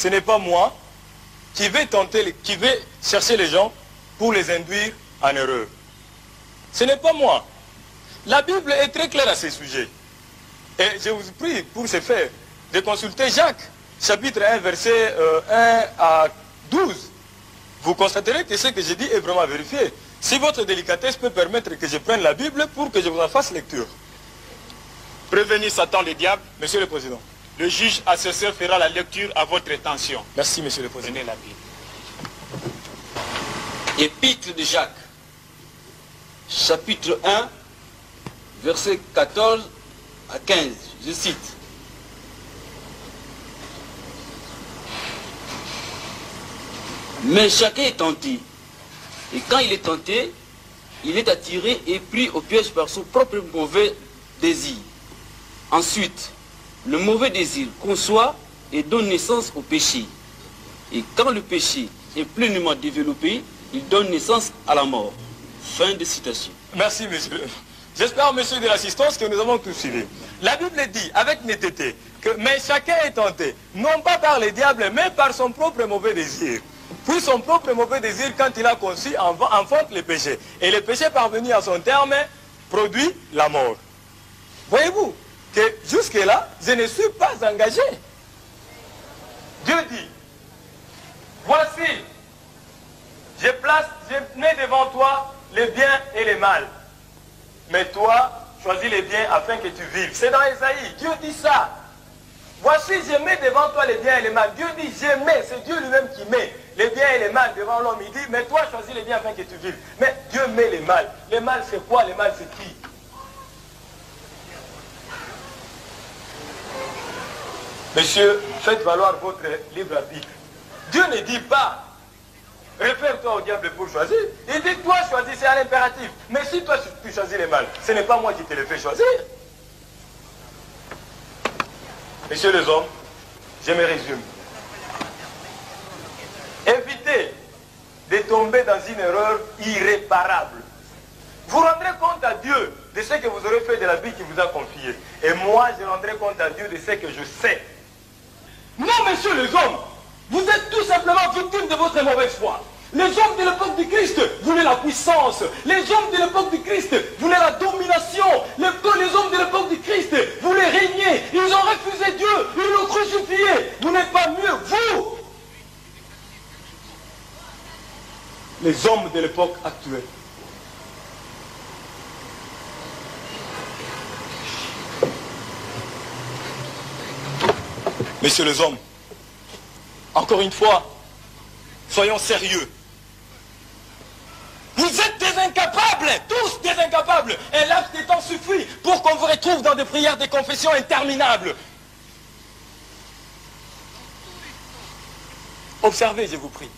ce n'est pas moi qui vais qui vais chercher les gens pour les induire en erreur. Ce n'est pas moi. La Bible est très claire à ce sujet. Et je vous prie, pour ce faire, de consulter Jacques, chapitre 1, verset 1 à 12. Vous constaterez que ce que je dis est vraiment vérifié. Si votre délicatesse peut permettre que je prenne la Bible pour que je vous en fasse lecture. Prévenir Satan le diable. Monsieur le Président. Le juge assesseur fera la lecture à votre intention. Merci, Monsieur le Président. Prenez la Bible. Épître de Jacques, chapitre 1, versets 14 à 15. Je cite. Mais chacun est tenté. Et quand il est tenté, il est attiré et pris au piège par son propre mauvais désir. Ensuite, le mauvais désir conçoit et donne naissance au péché. Et quand le péché est pleinement développé, il donne naissance à la mort. Fin de citation. Merci, monsieur. J'espère, monsieur de l'assistance, que nous avons tout suivi. La Bible dit, avec netteté, que mais chacun est tenté, non pas par les diables, mais par son propre mauvais désir. Puis son propre mauvais désir, quand il a conçu, enfante le péché. Et le péché parvenu à son terme, produit la mort. Voyez-vous que jusque-là, je ne suis pas engagé. Dieu dit, voici, je mets devant toi les biens et les mal. Mais toi, choisis les biens afin que tu vives. C'est dans Ésaïe, Dieu dit ça. Voici, je mets devant toi les biens et les mal. Dieu dit, je mets, c'est Dieu lui-même qui met les biens et les mal devant l'homme. Il dit, mais toi, choisis les biens afin que tu vives. Mais Dieu met les mal. Les mal, c'est quoi? Les mal, c'est qui? Monsieur, faites valoir votre libre arbitre. Dieu ne dit pas, réfère-toi au diable pour choisir. Il dit, toi, choisis, c'est un impératif. Mais si toi, tu choisis les mal, ce n'est pas moi qui te le fais choisir. Messieurs les hommes, je me résume. Évitez de tomber dans une erreur irréparable. Vous rendrez compte à Dieu de ce que vous aurez fait de la vie qu'il vous a confiée. Et moi, je rendrai compte à Dieu de ce que je sais. Non, messieurs les hommes, vous êtes tout simplement victimes de votre mauvaise foi. Les hommes de l'époque du Christ voulaient la puissance. Les hommes de l'époque du Christ voulaient la domination. Les hommes de l'époque du Christ voulaient régner. Ils ont refusé Dieu. Ils l'ont crucifié. Vous n'êtes pas mieux, vous. Les hommes de l'époque actuelle. Messieurs les hommes, encore une fois, soyons sérieux. Vous êtes des incapables, tous des incapables. Un laps de temps suffit pour qu'on vous retrouve dans des prières de confession interminables. Observez, je vous prie.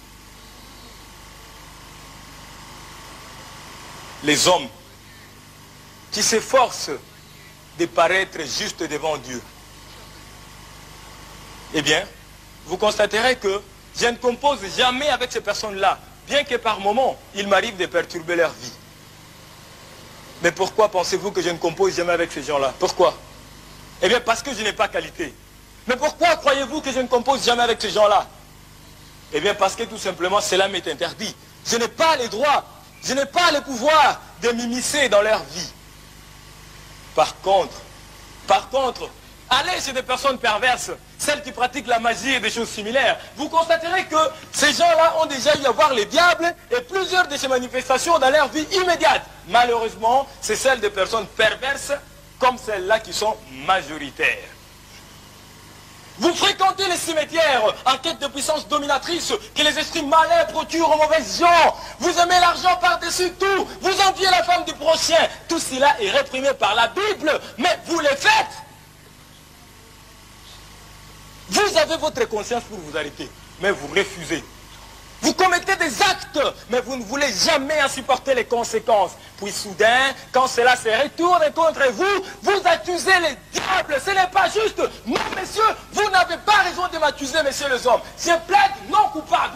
Les hommes qui s'efforcent de paraître justes devant Dieu. Eh bien, vous constaterez que je ne compose jamais avec ces personnes-là, bien que par moments, il m'arrive de perturber leur vie. Mais pourquoi pensez-vous que je ne compose jamais avec ces gens-là? Pourquoi? Eh bien, parce que je n'ai pas qualité. Mais pourquoi croyez-vous que je ne compose jamais avec ces gens-là? Eh bien, parce que tout simplement, cela m'est interdit. Je n'ai pas les droits, je n'ai pas le pouvoir de m'immiscer dans leur vie. Par contre, allez chez des personnes perverses, celles qui pratiquent la magie et des choses similaires. Vous constaterez que ces gens-là ont déjà eu à voir les diables et plusieurs de ces manifestations dans leur vie immédiate. Malheureusement, c'est celles des personnes perverses comme celles-là qui sont majoritaires. Vous fréquentez les cimetières en quête de puissance dominatrice que les esprits malins procurent aux mauvaises gens. Vous aimez l'argent par-dessus tout. Vous enviez la femme du prochain. Tout cela est réprimé par la Bible, mais vous les faites. Vous avez votre conscience pour vous arrêter, mais vous refusez. Vous commettez des actes, mais vous ne voulez jamais en supporter les conséquences. Puis soudain, quand cela se retourne contre vous, vous accusez les diables. Ce n'est pas juste. Non, messieurs, vous n'avez pas raison de m'accuser, messieurs les hommes. Je plaide non coupable.